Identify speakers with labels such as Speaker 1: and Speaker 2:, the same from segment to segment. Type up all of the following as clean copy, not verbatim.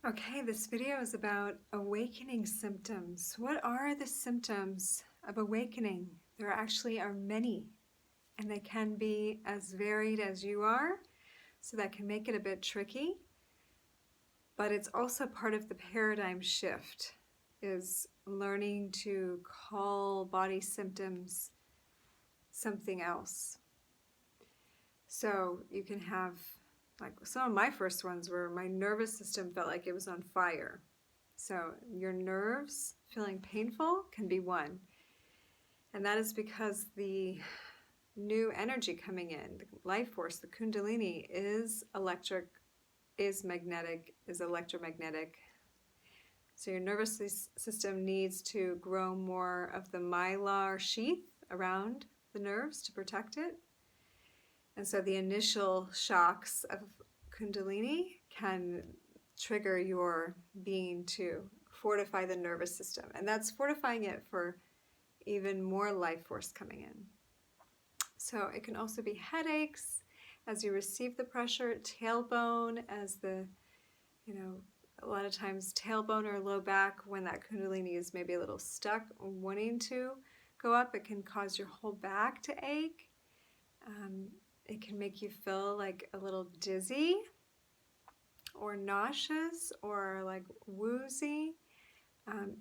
Speaker 1: Okay, this video is about awakening symptoms. What are the symptoms of awakening? There actually are many, and they can be as varied as you are, so that can make it a bit tricky. But it's also part of the paradigm shift, is learning to call body symptoms something else. So you can have, like some of my first ones were my nervous system felt like it was on fire. So your nerves feeling painful can be one. And that is because the new energy coming in, the life force, the kundalini, is electric, is magnetic, is electromagnetic. So your nervous system needs to grow more of the mylar sheath around the nerves to protect it. And so the initial shocks of kundalini can trigger your being to fortify the nervous system. And that's fortifying it for even more life force coming in. So it can also be headaches as you receive the pressure, tailbone as a lot of times tailbone or low back, when that kundalini is maybe a little stuck wanting to go up, it can cause your whole back to ache. It can make you feel like a little dizzy or nauseous or like woozy.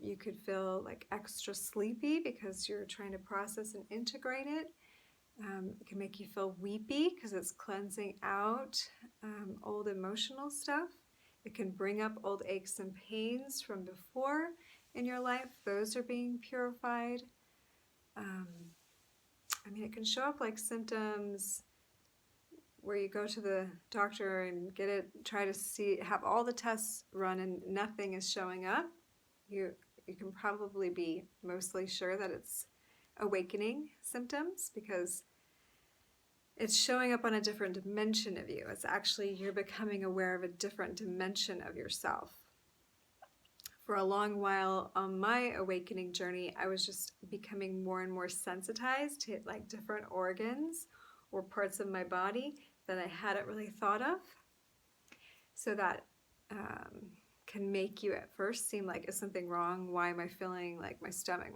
Speaker 1: You could feel like extra sleepy because you're trying to process and integrate it. It can make you feel weepy because it's cleansing out old emotional stuff. It can bring up old aches and pains from before in your life. Those are being purified. It can show up like symptoms where you go to the doctor and try to have all the tests run and nothing is showing up. You can probably be mostly sure that it's awakening symptoms because it's showing up on a different dimension of you. It's actually you're becoming aware of a different dimension of yourself. For a long while on my awakening journey, I was just becoming more and more sensitized to like different organs or parts of my body that I hadn't really thought of. So that can make you at first seem like, is something wrong? Why am I feeling like my stomach?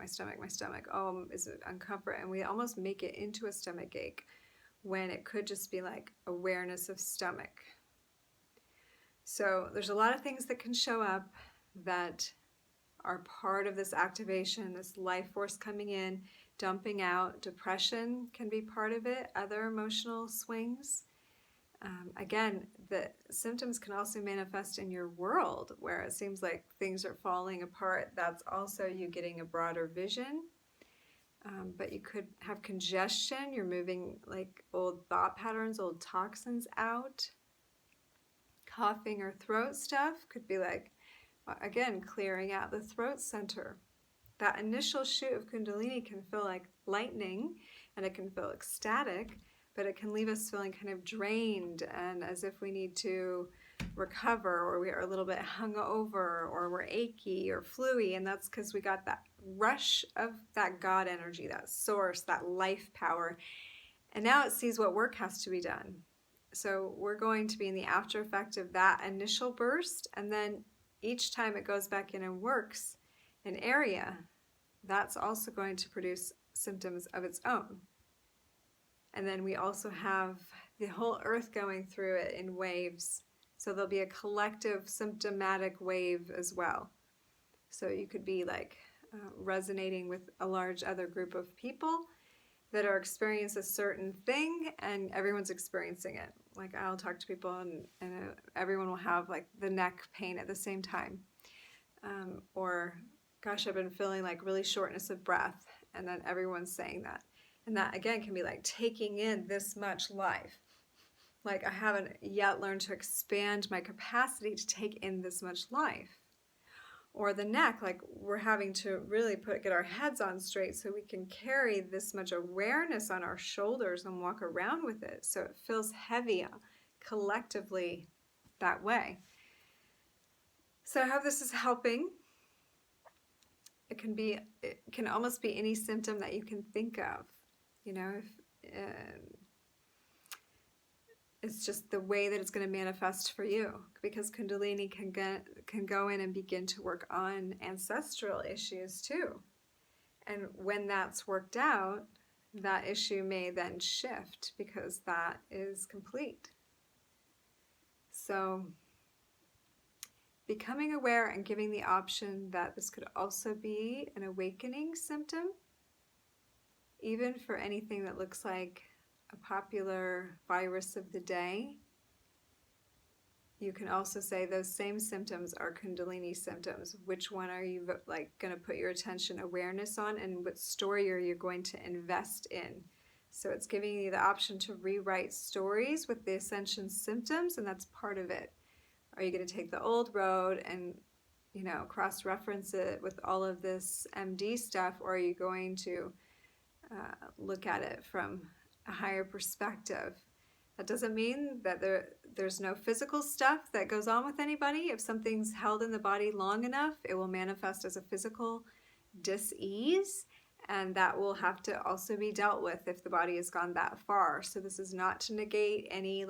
Speaker 1: Oh, is it uncomfort? And we almost make it into a stomach ache when it could just be like awareness of stomach. So there's a lot of things that can show up that are part of this activation, this life force coming in, dumping out. Depression can be part of it, other emotional swings. Again, the symptoms can also manifest in your world where it seems like things are falling apart. That's also you getting a broader vision. But you could have congestion. You're moving like old thought patterns, old toxins out. Coughing or throat stuff could be like, again, clearing out the throat center. That initial shoot of kundalini can feel like lightning and it can feel ecstatic, but it can leave us feeling kind of drained and as if we need to recover, or we are a little bit hungover, or we're achy or fluey, and that's because we got that rush of that God energy, that source, that life power, and now it sees what work has to be done. So we're going to be in the after effect of that initial burst, and then each time it goes back in and works an area, that's also going to produce symptoms of its own. And then we also have the whole earth going through it in waves. So there'll be a collective symptomatic wave as well. So you could be like resonating with a large other group of people that are experiencing a certain thing and everyone's experiencing it. Like I'll talk to people and everyone will have like the neck pain at the same time. Or gosh, I've been feeling like really shortness of breath, and then everyone's saying that. And that again can be like taking in this much life. Like I haven't yet learned to expand my capacity to take in this much life. Or the neck, like we're having to really get our heads on straight so we can carry this much awareness on our shoulders and walk around with it. So it feels heavy collectively that way. So I hope this is helping. It can almost be any symptom that you can think of. It's just the way that it's going to manifest for you, because Kundalini can go in and begin to work on ancestral issues too. And when that's worked out, that issue may then shift because that is complete. So becoming aware and giving the option that this could also be an awakening symptom, even for anything that looks like a popular virus of the day. You can also say those same symptoms are Kundalini symptoms. Which one are you going to put your attention awareness on, and what story are you going to invest in? So it's giving you the option to rewrite stories with the Ascension symptoms, and that's part of it. Are you going to take the old road and, cross-reference it with all of this MD stuff, or are you going to look at it from a higher perspective? That doesn't mean that there's no physical stuff that goes on with anybody. If something's held in the body long enough, it will manifest as a physical dis-ease, and that will have to also be dealt with if the body has gone that far. So this is not to negate any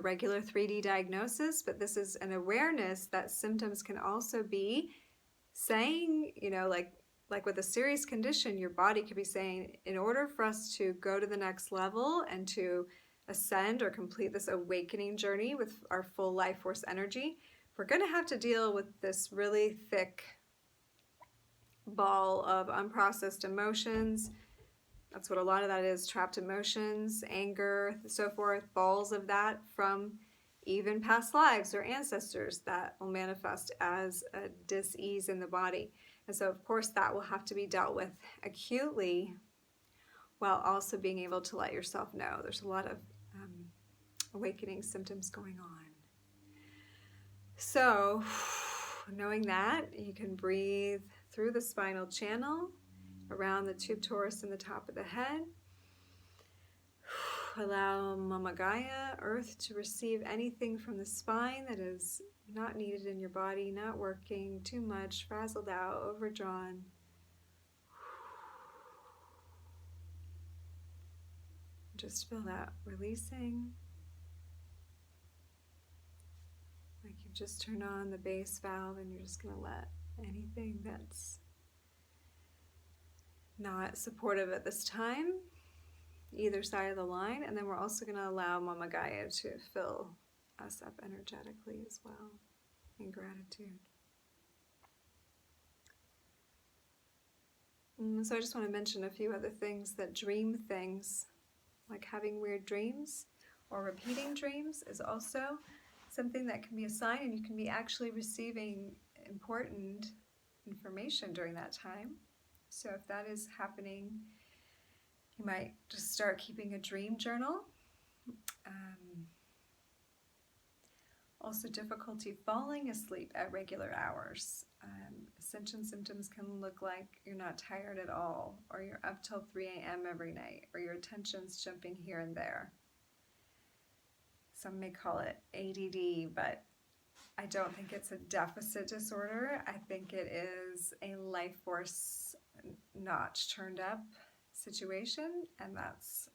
Speaker 1: regular 3D diagnosis, but this is an awareness that symptoms can also be saying, like with a serious condition, your body could be saying, in order for us to go to the next level and to ascend or complete this awakening journey with our full life force energy, we're going to have to deal with this really thick ball of unprocessed emotions. That's what a lot of that is, trapped emotions, anger, so forth, balls of that from even past lives or ancestors that will manifest as a dis-ease in the body. And so, of course, that will have to be dealt with acutely, while also being able to let yourself know there's a lot of awakening symptoms going on. So, knowing that, you can breathe through the spinal channel, around the tube torus and the top of the head. Allow Mama Gaia, Earth, to receive anything from the spine that is not needed in your body, not working, too much, frazzled out, overdrawn. Just feel that releasing. Like you've just turned on the base valve and you're just going to let anything that's not supportive at this time, either side of the line, and then we're also going to allow Mama Gaia to fill us up energetically as well, in gratitude. So I just want to mention a few other things, that dream things, like having weird dreams or repeating dreams, is also something that can be a sign, and you can be actually receiving important information during that time. So if that is happening, you might just start keeping a dream journal. Also, difficulty falling asleep at regular hours. Ascension symptoms can look like you're not tired at all, or you're up till 3 a.m. every night, or your attention's jumping here and there. Some may call it ADD, but I don't think it's a deficit disorder. I think it is a life force notch turned up situation, and that's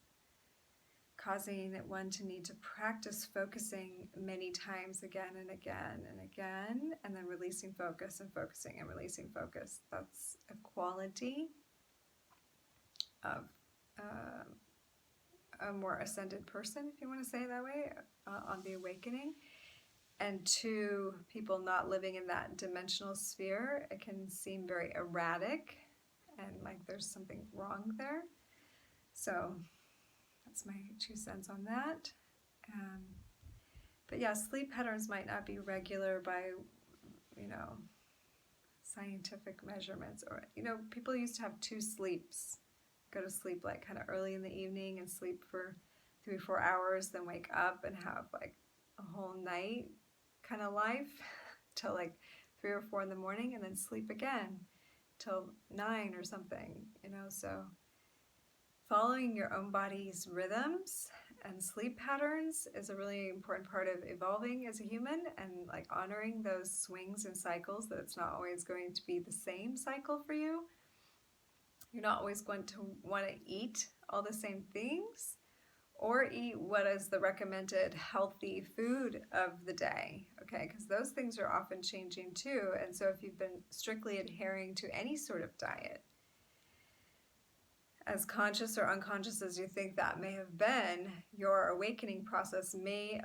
Speaker 1: causing one to need to practice focusing many times again and again and again, and then releasing focus and focusing and releasing focus. That's a quality of a more ascended person, if you want to say it that way, on the awakening. And to people not living in that dimensional sphere, it can seem very erratic and like there's something wrong there. So that's my 2 cents on that. But yeah, sleep patterns might not be regular by, scientific measurements. Or, people used to have 2 sleeps. Go to sleep like kind of early in the evening and sleep for 3-4 hours, then wake up and have like a whole night kind of life till like 3 or 4 in the morning, and then sleep again till 9 or something, so following your own body's rhythms and sleep patterns is a really important part of evolving as a human, and like honoring those swings and cycles, that it's not always going to be the same cycle for you. You're not always going to want to eat all the same things or eat what is the recommended healthy food of the day, okay? Because those things are often changing too. And so if you've been strictly adhering to any sort of diet, as conscious or unconscious as you think that may have been, your awakening process may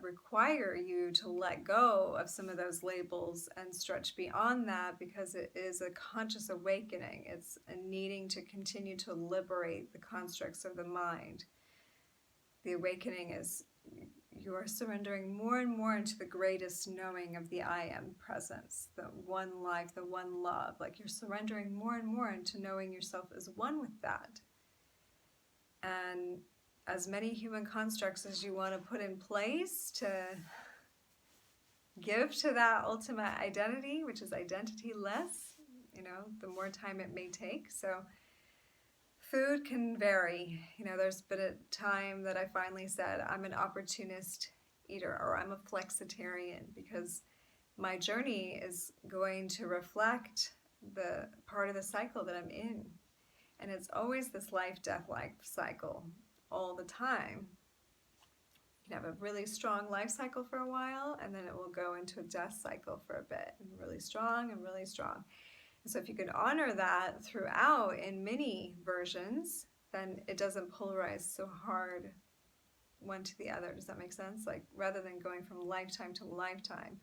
Speaker 1: require you to let go of some of those labels and stretch beyond that, because it is a conscious awakening. It's a needing to continue to liberate the constructs of the mind. The awakening is you are surrendering more and more into the greatest knowing of the I am presence, the one life, the one love. Like you're surrendering more and more into knowing yourself as one with that. And as many human constructs as you want to put in place to give to that ultimate identity, which is identity-less, the more time it may take. So food can vary. There's been a time that I finally said, I'm an opportunist eater, or I'm a flexitarian, because my journey is going to reflect the part of the cycle that I'm in. And it's always this life-death life cycle all the time. You can have a really strong life cycle for a while, and then it will go into a death cycle for a bit, and really strong and really strong. And so if you can honor that throughout in many versions, then it doesn't polarize so hard one to the other. Does that make sense? Like rather than going from lifetime to lifetime,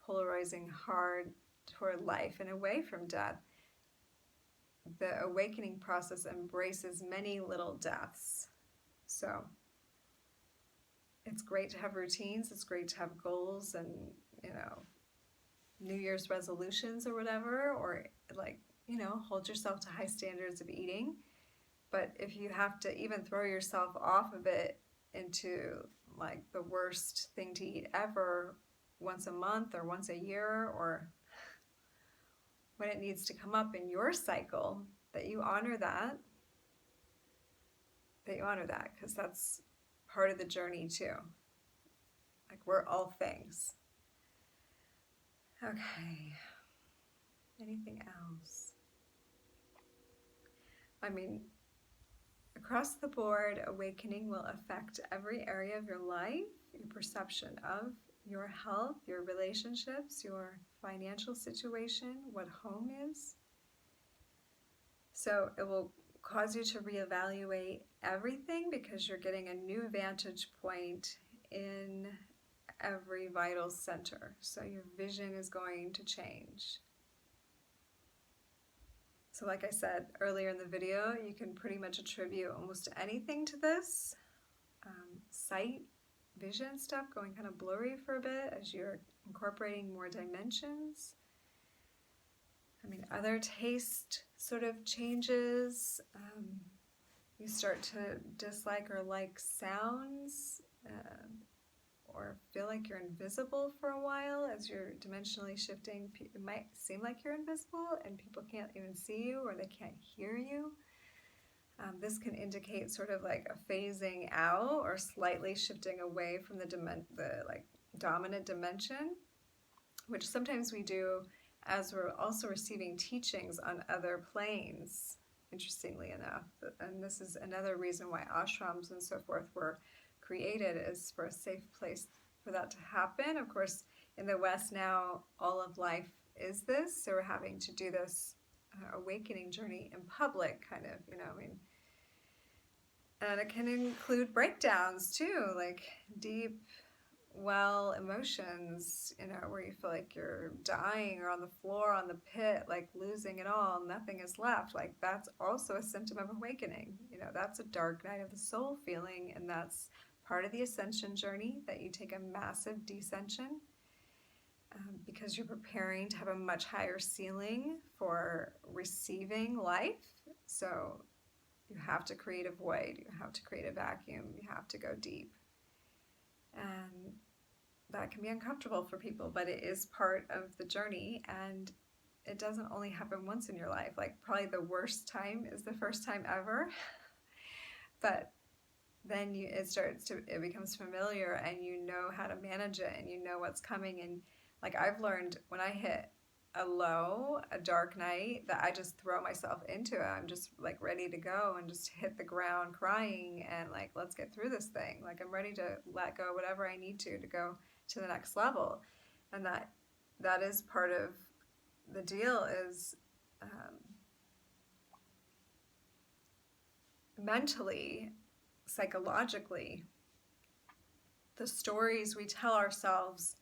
Speaker 1: polarizing hard toward life and away from death, the awakening process embraces many little deaths. So it's great to have routines. It's great to have goals and, New Year's resolutions or whatever, or hold yourself to high standards of eating. But if you have to even throw yourself off of it into like the worst thing to eat ever once a month or once a year, or when it needs to come up in your cycle, that you honor that, because that's part of the journey too. Like we're all things. Okay. Anything else? Across the board, awakening will affect every area of your life, your perception of your health, your relationships, your financial situation, what home is. So it will cause you to reevaluate everything, because you're getting a new vantage point in every vital center. So your vision is going to change. So like I said earlier in the video, you can pretty much attribute almost anything to this. Sight, vision stuff going kind of blurry for a bit as you're incorporating more dimensions. Other taste sort of changes. You start to dislike or like sounds, or feel like you're invisible for a while as you're dimensionally shifting. It might seem like you're invisible and people can't even see you, or they can't hear you. This can indicate sort of like a phasing out or slightly shifting away from the dominant dimension, which sometimes we do as we're also receiving teachings on other planes, interestingly enough. And this is another reason why ashrams and so forth were created, is for a safe place for that to happen. Of course, in the West now, all of life is this, so we're having to do this awakening journey in public, kind of, and it can include breakdowns too, like deep emotions, where you feel like you're dying or on the floor, on the pit, like losing it all, nothing is left. Like that's also a symptom of awakening. That's a dark night of the soul feeling, and that's part of the ascension journey, that you take a massive descension because you're preparing to have a much higher ceiling for receiving life. So you have to create a void, you have to create a vacuum, you have to go deep. And that can be uncomfortable for people, but it is part of the journey, and it doesn't only happen once in your life. Like probably the worst time is the first time ever, but then it becomes familiar, and you know how to manage it, and you know what's coming. And like I've learned, when I hit a low, a dark night, that I just throw myself into it. I'm just like ready to go and just hit the ground crying and like, let's get through this thing. Like I'm ready to let go whatever I need to go to the next level. And that is part of the deal is mentally, psychologically, the stories we tell ourselves,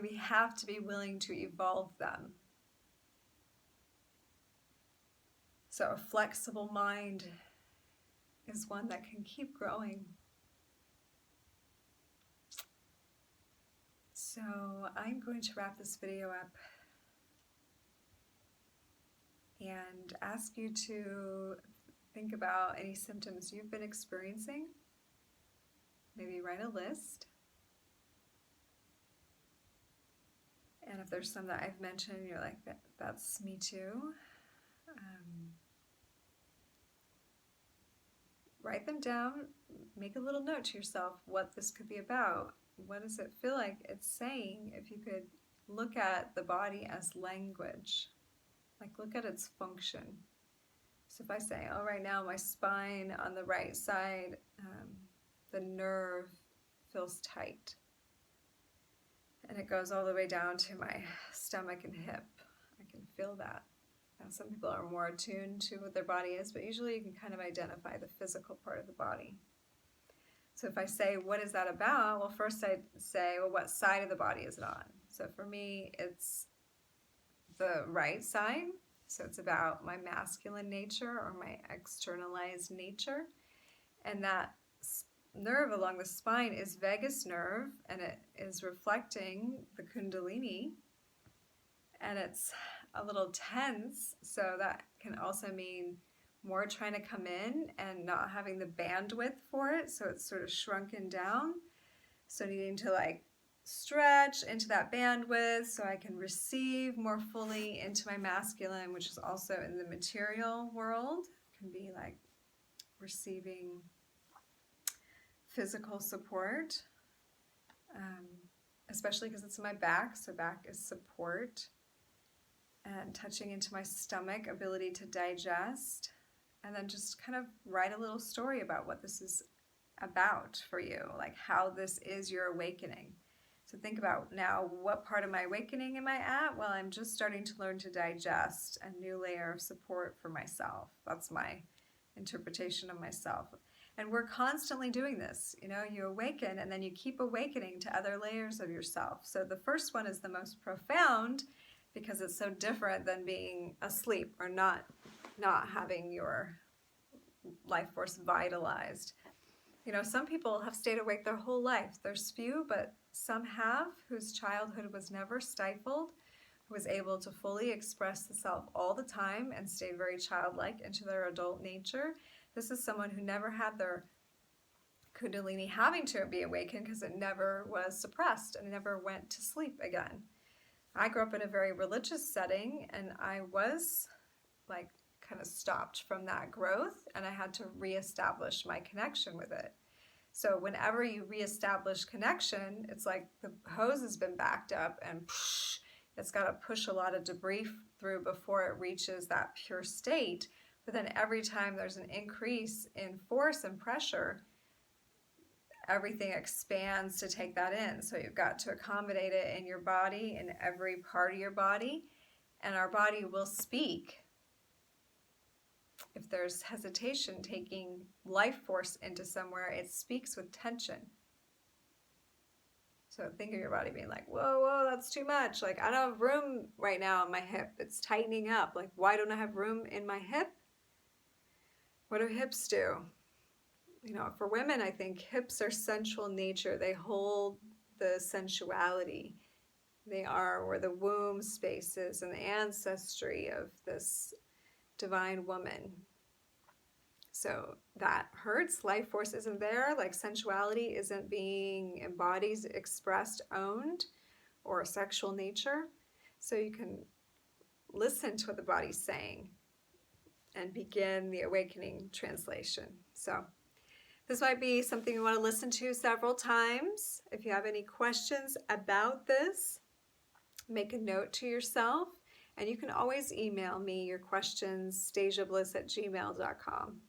Speaker 1: we have to be willing to evolve them. So a flexible mind is one that can keep growing. So I'm going to wrap this video up and ask you to think about any symptoms you've been experiencing. Maybe write a list. And if there's some that I've mentioned, you're like, that's me too. Write them down, make a little note to yourself what this could be about. What does it feel like it's saying? If you could look at the body as language, like look at its function. So if I say, oh, right now my spine on the right side, the nerve feels tight. And it goes all the way down to my stomach and hip. I can feel that. Now, some people are more attuned to what their body is, but usually you can kind of identify the physical part of the body. So if I say, what is that about? Well, first I'd say, well, what side of the body is it on? So for me, it's the right side. So it's about my masculine nature or my externalized nature. And that nerve along the spine is vagus nerve, and it is reflecting the Kundalini, and it's a little tense, so that can also mean more trying to come in and not having the bandwidth for it, so it's sort of shrunken down, so needing to like stretch into that bandwidth so I can receive more fully into my masculine, which is also in the material world, can be like receiving physical support, especially because it's in my back, so back is support, and touching into my stomach, ability to digest, and then just kind of write a little story about what this is about for you, like how this is your awakening. So think about now, what part of my awakening am I at? Well, I'm just starting to learn to digest a new layer of support for myself. That's my interpretation of myself. And we're constantly doing this. You know, you awaken and then you keep awakening to other layers of yourself. So the first one is the most profound because it's so different than being asleep or not having your life force vitalized. You know, some people have stayed awake their whole life. There's few, but some have, whose childhood was never stifled, who was able to fully express the self all the time and stayed very childlike into their adult nature. This is someone who never had their Kundalini having to be awakened because it never was suppressed and never went to sleep again. I grew up in a very religious setting, and I was like kind of stopped from that growth, and I had to reestablish my connection with it. So whenever you reestablish connection, it's like the hose has been backed up and it's got to push a lot of debris through before it reaches that pure state. But then every time there's an increase in force and pressure, everything expands to take that in. So you've got to accommodate it in your body, in every part of your body, and our body will speak. If there's hesitation taking life force into somewhere, it speaks with tension. So think of your body being like, whoa, whoa, that's too much. Like, I don't have room right now in my hip. It's tightening up. Like, why don't I have room in my hip? What do hips do? You know, for women, I think hips are sensual nature. They hold the sensuality. They are where the womb space is and the ancestry of this divine woman. So that hurts. Life force isn't there. Like sensuality isn't being embodied, expressed, owned, or sexual nature. So you can listen to what the body's saying and begin the awakening translation. So this might be something you want to listen to several times. If you have any questions about this, make a note to yourself, and you can always email me your questions, stagiabliss@gmail.com.